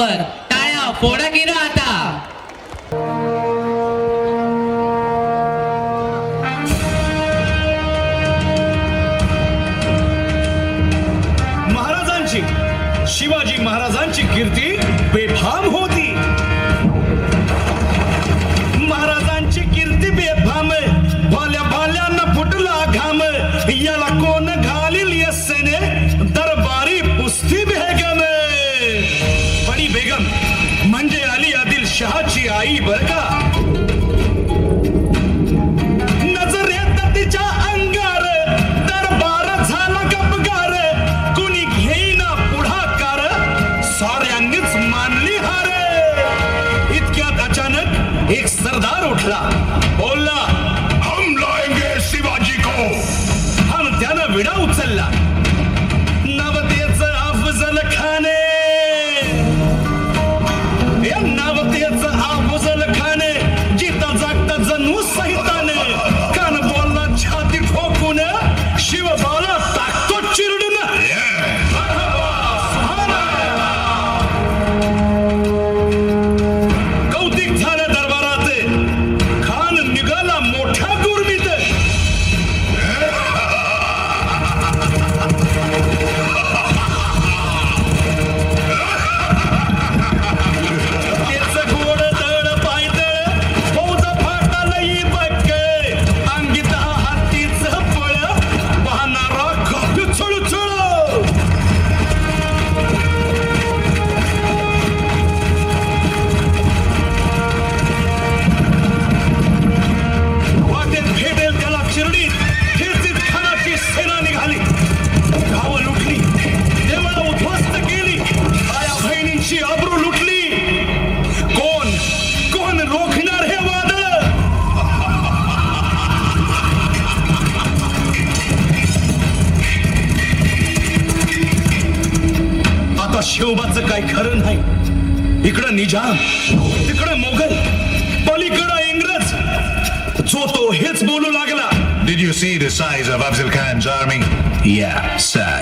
नावावर टाळ्या फोडा की ना आता. महाराजांची, शिवाजी महाराजांची कीर्ती बेफाम होती. महाराजांची कीर्ती बेफाम, भाल्या भाल्यांना फुटला घाम. याला कोण घालील यस्सेने, दरबारी पुस्ती बेगम. बडी बेगम म्हणजे अली आदिल शहाची आई बर का. नजरेत तिच्या अंगार दरबार झाला गपगार. कुणी घेईना पुढाकार, साऱ्यांनीच मानली हार. इतक्यात अचानक एक सरदार उठला, बोलला, हम लाएंगे शिवाजी को. आणि त्यानं विडा उचलला. नवतेचं अफजल खाने, या नवतेचं अफजल खाने, जिता जागता जणू सहिताने. कान बोलला छाती ठोकून, शिवबाला टाकतो चिरडून. कौतिक झालं दरबारात, खान निघाला मोठ्या गुरमीत. त्याचं गोड तळ पायदळ, फौज फाटालही बक्क. अंगीत हत्तीचं फळ, वाहणारा खप चुळचुळ. वाटेत भेटेल त्याला चिरडीत खिरतीत खानाची सेना निघाली. गावं लुटली, देवळं उद्ध्वस्त केली, आया बहिणींची अब्रू लुटली. कोण कोण रोखणार हे वादळ. आता शिवबाचं काय खरं नाही. इकडं निजाम, तिकडं मोगल, पलीकडं इंग्रज. जो तो हेच बोलू लागला. Did you see the size of Afzal Khan's army? Yeah, sir.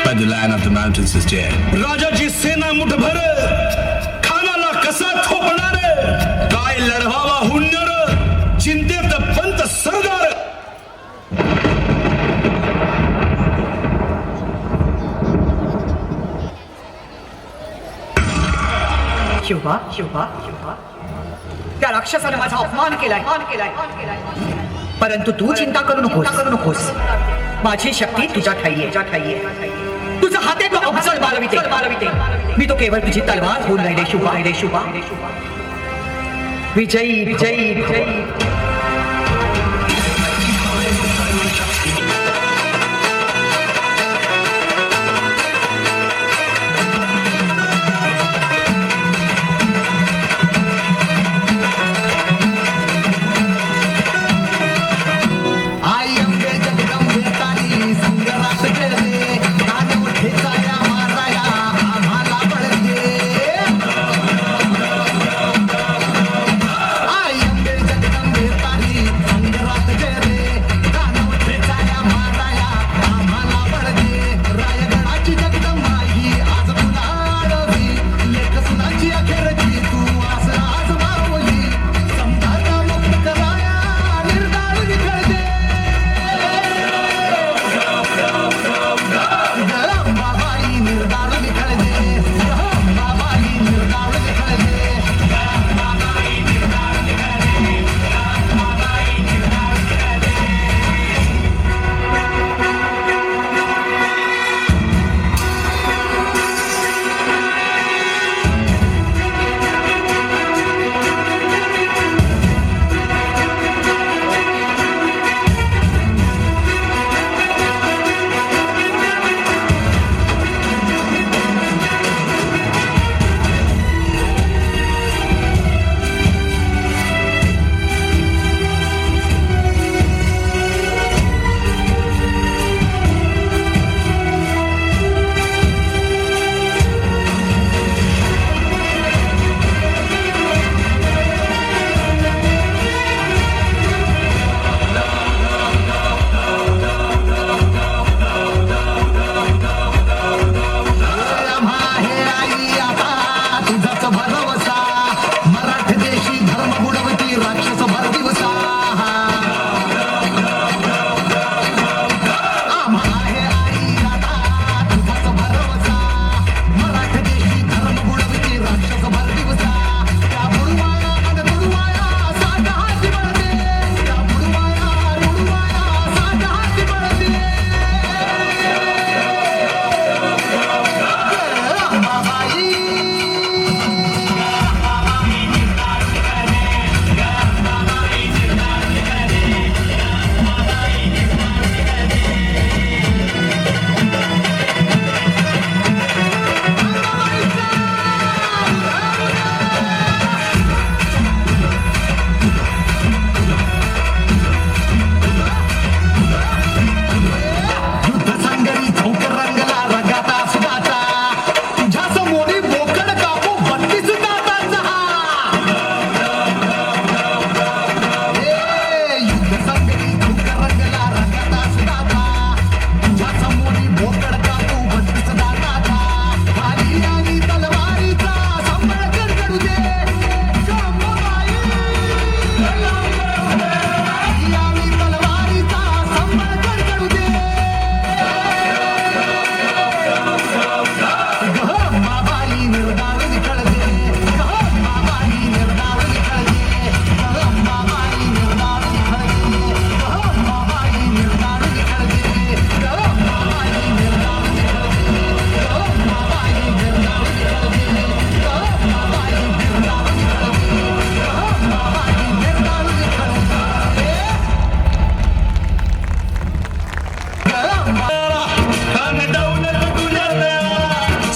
But the line of the mountains is dead. राजाची सेना मुठभर, खानाला कसा थोपणार. काय लढवावा हुन्नर, चिंतेत पंत सरदार. शिवबा शिवबा शिवबा, त्या राक्षसाने माझा अपमान केलाय. परंतु तू चिंता करू नकोस. माझी शक्ती तुझ्या ठाई आहे. तुझा हात आहे तो अफजल मालविते. मी तो केवळ तुझी तलवार होऊन राहिले शिवबा. विजयी विजयी विजयी.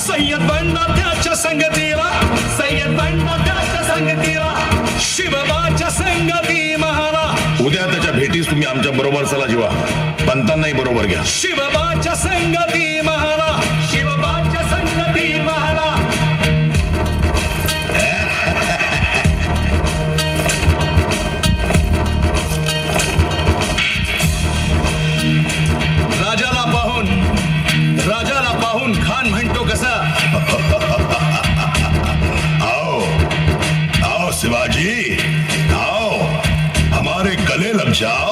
सय्यद बनला त्याच्या संगतीला, सय्यद बनला त्याच्या संगतीला, शिवबाच्या संगती महाला. उद्या त्याच्या भेटीस तुम्ही आमच्या बरोबर चला जीवा, पंतांनाही बरोबर घ्या. शिवबाच्या संगती महाला, शिवबाच्या संगती महाला. राजाला पाहून खान म्हणतो कसा, आओ आओ शिवाजी, आओ हमारे गले लग जाओ.